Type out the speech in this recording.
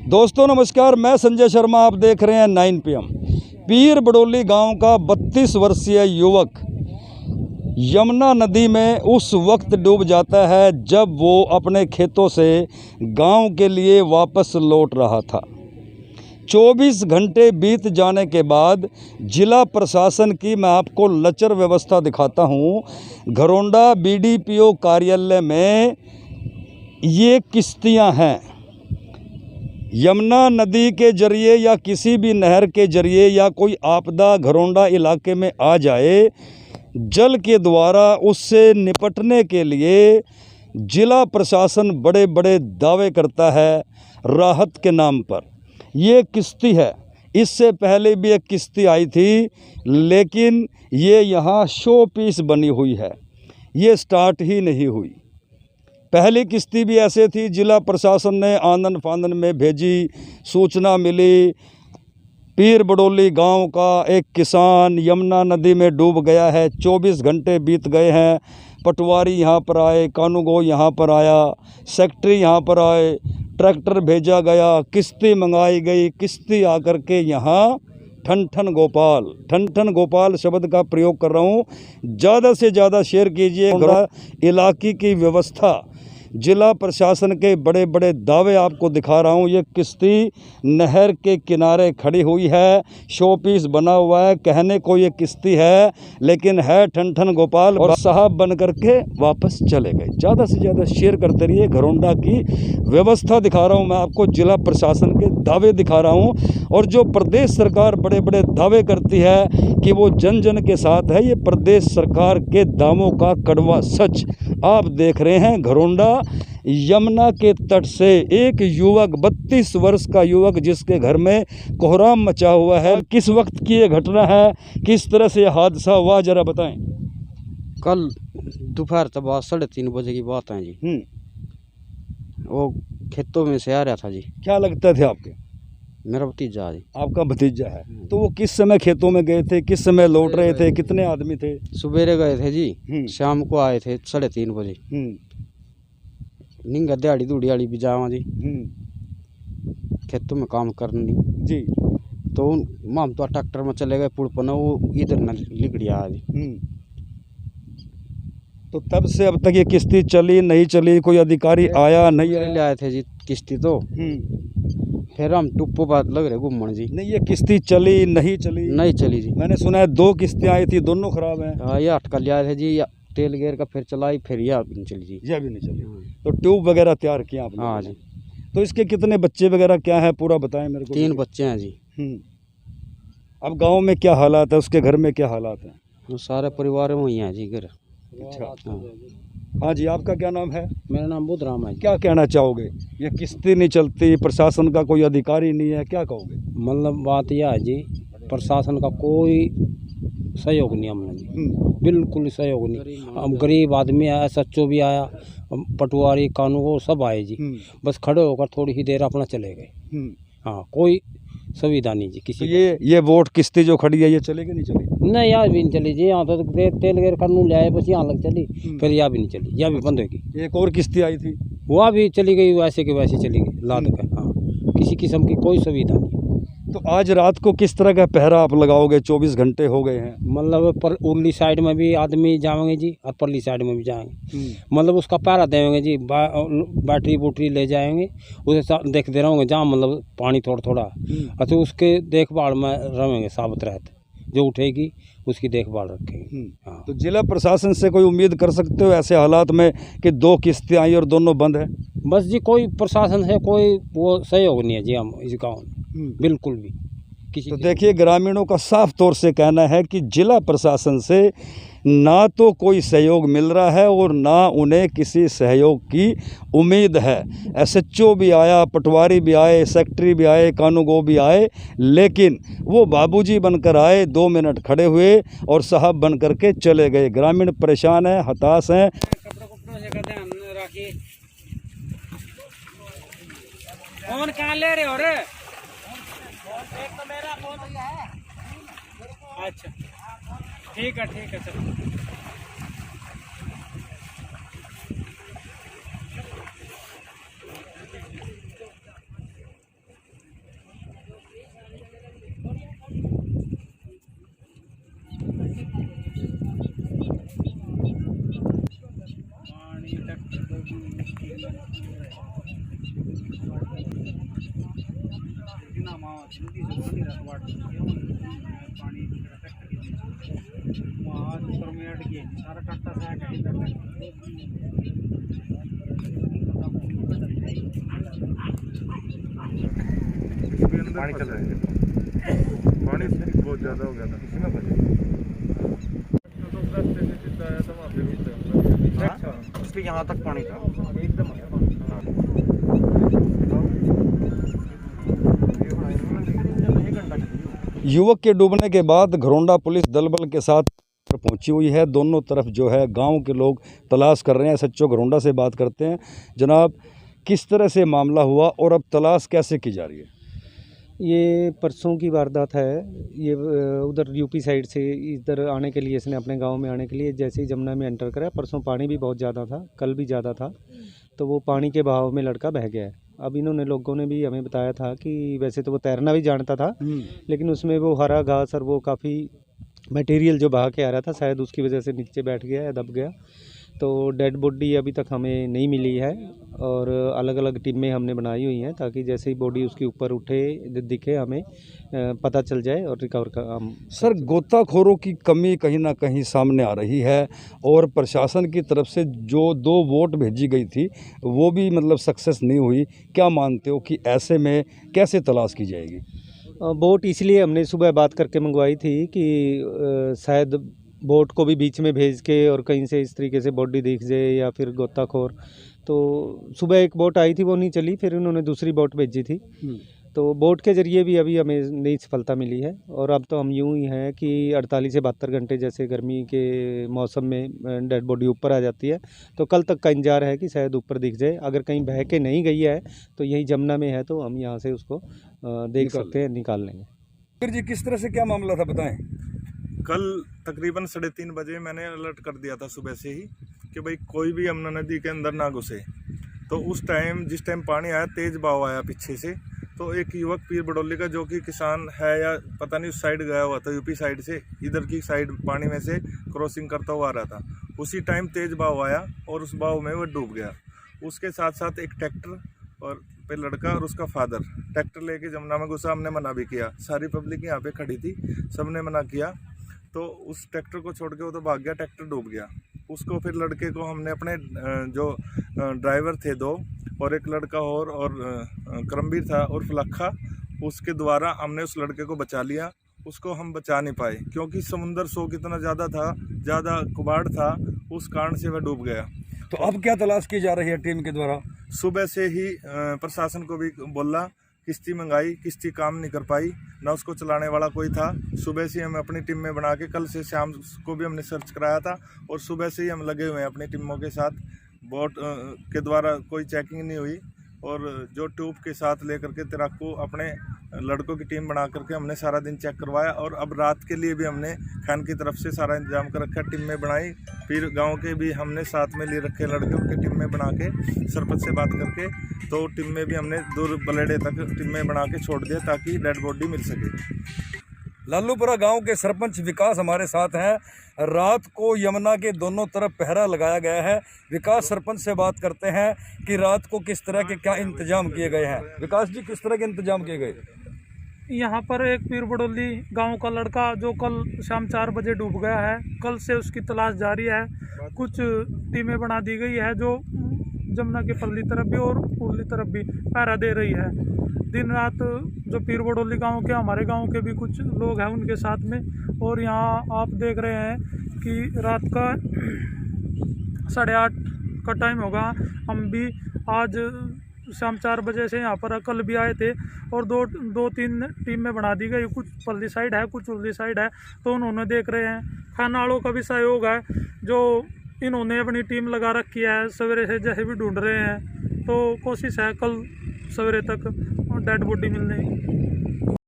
दोस्तों नमस्कार, मैं संजय शर्मा। आप देख रहे हैं 9 PM। पीर बड़ोली गांव का 32 वर्षीय युवक यमुना नदी में उस वक्त डूब जाता है जब वो अपने खेतों से गांव के लिए वापस लौट रहा था। 24 घंटे बीत जाने के बाद जिला प्रशासन की मैं आपको लचर व्यवस्था दिखाता हूँ। घरोंडा BDPO कार्यालय में ये किश्तियाँ हैं। यमुना नदी के जरिए या किसी भी नहर के जरिए या कोई आपदा घरोंडा इलाके में आ जाए, जल के द्वारा उससे निपटने के लिए जिला प्रशासन बड़े बड़े दावे करता है राहत के नाम पर। ये किश्ती है, इससे पहले भी एक किश्ती आई थी, लेकिन ये यहाँ शो पीस बनी हुई है, ये स्टार्ट ही नहीं हुई। पहली किश्ती भी ऐसे थी, जिला प्रशासन ने आंदन फांदन में भेजी, सूचना मिली पीर बड़ोली गांव का एक किसान यमुना नदी में डूब गया है। 24 घंटे बीत गए हैं। पटवारी यहाँ पर आए, कानूगो यहाँ पर आया, सेक्रेटरी यहाँ पर आए, ट्रैक्टर भेजा गया, किश्ती मंगाई गई। किश्ती आकर के यहाँ ठन ठन गोपाल शब्द का प्रयोग कर रहा हूँ। ज़्यादा से ज़्यादा शेयर कीजिए। इलाके की व्यवस्था, जिला प्रशासन के बड़े बड़े दावे आपको दिखा रहा हूँ। ये किश्ती नहर के किनारे खड़ी हुई है, शो पीस बना हुआ है। कहने को ये किश्ती है, लेकिन है ठन गोपाल और साहब बन करके वापस चले गए। ज़्यादा से ज़्यादा शेयर करते रहिए। घरोंडा की व्यवस्था दिखा रहा हूँ मैं आपको, जिला प्रशासन के दावे दिखा रहा हूँ। और जो प्रदेश सरकार बड़े बड़े दावे करती है कि वो जन जन के साथ है, ये प्रदेश सरकार के दावों का कड़वा सच आप देख रहे हैं। घरोंडा यमुना के तट से एक युवक, 32 वर्ष का युवक, जिसके घर में कोहराम मचा हुआ है। किस वक्त की ये घटना है, किस तरह से हादसा हुआ, जरा बताएं। कल दोपहर तक 3:30 बजे की बात है जी। वो खेतों में से आ रहा था जी। क्या लगता थे आपके? मेरा भतीजा जी। आपका भतीजा है। तो वो किस समय खेतों में गए थे, किस समय लौट रहे थे, कितने आदमी थे? सुबेरे गए थे जी, शाम को आए थे 3:30 बजे। निंगा दिहाड़ी दूड़ी भी जावा जी, खेतों में काम करनी जी। तो माम तो ट्रैक्टर में चले गए पुड़पना, वो इधर न लिगड़िया जी। तो तब से अब तक ये किश्ती चली नहीं चली, कोई अधिकारी आया नहीं ले आए थे जी किश्ती तो। फिर हम टुप्पो बात लग रहे घूमन जी। नहीं, ये किश्ती चली नहीं चली? नहीं चली जी। मैंने सुना है 2 किश्तियाँ आई थी, दोनों खराब हैं। हाँ, ये अटका ले आए थे जी, या तेल गेर का फिर चलाई, फिर यह भी नहीं चली जी। यह भी नहीं चली। तो ट्यूब वगैरह तैयार किया आपने? हाँ जी। तो इसके कितने बच्चे वगैरह क्या है, पूरा बताएं मेरे को। 3 बच्चे हैं जी। अब गांव में क्या हालात है, उसके घर में क्या हालात हैं? वो सारे परिवार में ही हैं जी घर। अच्छा। हाँ जी, आपका क्या नाम है? मेरा नाम बुधराम है। क्या कहना चाहोगे? ये किश्ती नहीं चलती, प्रशासन का कोई अधिकारी नहीं है, क्या कहोगे? मतलब बात यह है जी, प्रशासन का कोई सहयोग नहीं हमने जी, बिल्कुल सहयोग नहीं। हम गरीब आदमी है, SHO भी आया, पटवारी कानून सब आए जी, बस खड़े होकर थोड़ी ही देर अपना चले गए। हाँ, कोई सुविधा नहीं जी किसी। तो ये वोट किश्ती जो खड़ी है, ये चलेगी नहीं चली? नहीं, यार भी नहीं चली जी। यहाँ तो तेल गेर कानून ले आए, बस यहाँ लग चली, फिर यह भी नहीं चली, यह भी बंद होगी। एक और किश्ती आई थी, वह भी चली गई, वैसे के वैसे चली गई लाद कर। हाँ, किसी किस्म की कोई सुविधा नहीं। तो आज रात को किस तरह का पहरा आप लगाओगे? 24 घंटे हो गए हैं। मतलब पर उरली साइड में भी आदमी जाएंगे जी, और परली साइड में भी जाएंगे। मतलब उसका पहरा देंगे जी, बैटरी बूटरी ले जाएंगे, उसे देखते रहोगे जहाँ मतलब पानी थोड़ा थोड़ा, अच्छा उसके देखभाल में रहेंगे साबित रहते, जो उठेगी उसकी देखभाल रखेंगे। हाँ। तो जिला प्रशासन से कोई उम्मीद कर सकते हो ऐसे हालात में कि 2 किश्तें आई और दोनों बंद है? बस जी, कोई प्रशासन है कोई वो सहयोग नहीं है जी हम इस गाँव में, बिल्कुल भी किसी। तो देखिए, ग्रामीणों का साफ तौर से कहना है कि जिला प्रशासन से ना तो कोई सहयोग मिल रहा है और ना उन्हें किसी सहयोग की उम्मीद है। SHO भी आया, पटवारी भी आए, सेक्रेटरी भी आए, कानूगो भी आए, लेकिन वो बाबूजी बनकर आए, 2 मिनट खड़े हुए और साहब बन करके चले गए। ग्रामीण परेशान हैं, हताश हैं। कौन कहाँ ले रहे हो रे? एक तो मेरा फोन है। अच्छा, ठीक है चलो। पानी चल रहा है, पानी बहुत ज़्यादा हो गया था, इसी में फंसे। इसलिए यहाँ तक पानी था एकदम। युवक के डूबने के बाद घरोंडा पुलिस दल बल के साथ पहुंची हुई है। दोनों तरफ जो है गांव के लोग तलाश कर रहे हैं। सच्चो घरोंडा से बात करते हैं। जनाब, किस तरह से मामला हुआ और अब तलाश कैसे की जा रही है? ये परसों की वारदात है। ये उधर यूपी साइड से इधर आने के लिए, इसने अपने गांव में आने के लिए जैसे ही जमुना में एंटर करा, परसों पानी भी बहुत ज़्यादा था, कल भी ज़्यादा था, तो वो पानी के बहाव में लड़का बह गया है। अब इन्होंने लोगों ने भी हमें बताया था कि वैसे तो वो तैरना भी जानता था, लेकिन उसमें वो हरा घास और वो काफ़ी मटेरियल जो बहा के आ रहा था, शायद उसकी वजह से नीचे बैठ गया या दब गया। तो डेड बॉडी अभी तक हमें नहीं मिली है और अलग अलग टीमें हमने बनाई हुई हैं ताकि जैसे ही बॉडी उसके ऊपर उठे दिखे हमें पता चल जाए और रिकवर का हम। सर, गोताखोरों की कमी कहीं ना कहीं सामने आ रही है और प्रशासन की तरफ से जो 2 बोट भेजी गई थी वो भी मतलब सक्सेस नहीं हुई। क्या मानते हो कि ऐसे में कैसे तलाश की जाएगी? बोट इसलिए हमने सुबह बात करके मंगवाई थी कि शायद बोट को भी बीच में भेज के और कहीं से इस तरीके से बॉडी दिख जाए या फिर गोताखोर। तो सुबह एक बोट आई थी, वो नहीं चली, फिर उन्होंने दूसरी बोट भेजी थी। तो बोट के ज़रिए भी अभी हमें नई सफलता मिली है और अब तो हम यूँ ही हैं कि 48 से 72 घंटे जैसे गर्मी के मौसम में डेड बॉडी ऊपर आ जाती है, तो कल तक का इंतजार है कि शायद ऊपर दिख जाए। अगर कहीं बह के नहीं गई है तो यही जमुना में है, तो हम यहाँ से उसको देख सकते हैं, निकाल लेंगे। फिर जी, किस तरह से क्या मामला था, बताएं। कल तकरीबन 3:30 बजे मैंने अलर्ट कर दिया था सुबह से ही कि भाई कोई भी यमुना नदी के अंदर ना घुसे। तो उस टाइम जिस टाइम पानी आया, तेज़ बहाव आया पीछे से, तो एक युवक पीर बडोली का जो कि किसान है या पता नहीं उस साइड गया हुआ था, यूपी साइड से इधर की साइड पानी में से क्रॉसिंग करता हुआ आ रहा था। उसी टाइम तेज़ बहाव आया और उस बहाव में वो डूब गया। उसके साथ साथ एक ट्रैक्टर और पे लड़का और उसका फादर ट्रैक्टर लेके जमुना में घुसा। हमने मना भी किया, सारी पब्लिक यहाँ पे खड़ी थी, सबने मना किया। तो उस ट्रैक्टर को छोड़ के वो तो भाग गया, ट्रैक्टर डूब गया। उसको फिर लड़के को हमने अपने जो ड्राइवर थे 2 और एक लड़का और करमवीर था और फलक्खा, उसके द्वारा हमने उस लड़के को बचा लिया। उसको हम बचा नहीं पाए क्योंकि समुंदर सोग इतना ज़्यादा था, ज़्यादा कुबाड़ था, उस कारण से वह डूब गया। तो अब क्या तलाश की जा रही है टीम के द्वारा? सुबह से ही प्रशासन को भी बोला, किश्ती मंगाई, किश्ती काम नहीं कर पाई, ना उसको चलाने वाला कोई था। सुबह से हम अपनी टीम में बना के कल से शाम को भी हमने सर्च कराया था और सुबह से ही हम लगे हुए हैं अपनी टीमों के साथ। बोट के द्वारा कोई चेकिंग नहीं हुई और जो ट्यूब के साथ लेकर के तैराकू अपने लड़कों की टीम बना करके हमने सारा दिन चेक करवाया और अब रात के लिए भी हमने खान की तरफ से सारा इंतजाम कर रखा, टीम में बनाई। फिर गांव के भी हमने साथ में लिए रखे लड़के, उनके टीम में बना के सरपंच से बात करके तो टीम में भी हमने दूर बलेडे तक टीम में बना के छोड़ दिया ताकि डेड बॉडी मिल सके। लालूपुरा गांव के सरपंच विकास हमारे साथ हैं। रात को यमुना के दोनों तरफ पहरा लगाया गया है। विकास, सरपंच से बात करते हैं कि रात को किस तरह के क्या इंतजाम किए गए हैं। विकास जी, किस तरह के इंतजाम किए गए? यहाँ पर एक पीर बडोली गांव का लड़का जो कल शाम 4 बजे डूब गया है, कल से उसकी तलाश जारी है। कुछ टीमें बना दी गई है जो जमुना के परली तरफ भी और उरली तरफ भी पहरा दे रही है। दिन रात जो पीर बडोली गांव के, हमारे गांव के भी कुछ लोग हैं उनके साथ में। और यहाँ आप देख रहे हैं कि रात का 8:30 का टाइम होगा। हम भी आज शाम 4 बजे से यहाँ पर कल भी आए थे और दो तीन टीम में बना दी गई। कुछ पल्ली साइड है, कुछ उर्ली साइड है, तो उन्होंने देख रहे हैं। खानावालों का भी सहयोग है जो इन्होंने अपनी टीम लगा रखी है, सवेरे से जैसे भी ढूंढ रहे हैं। तो कोशिश है कल सवेरे तक डेड बॉडी मिलने की।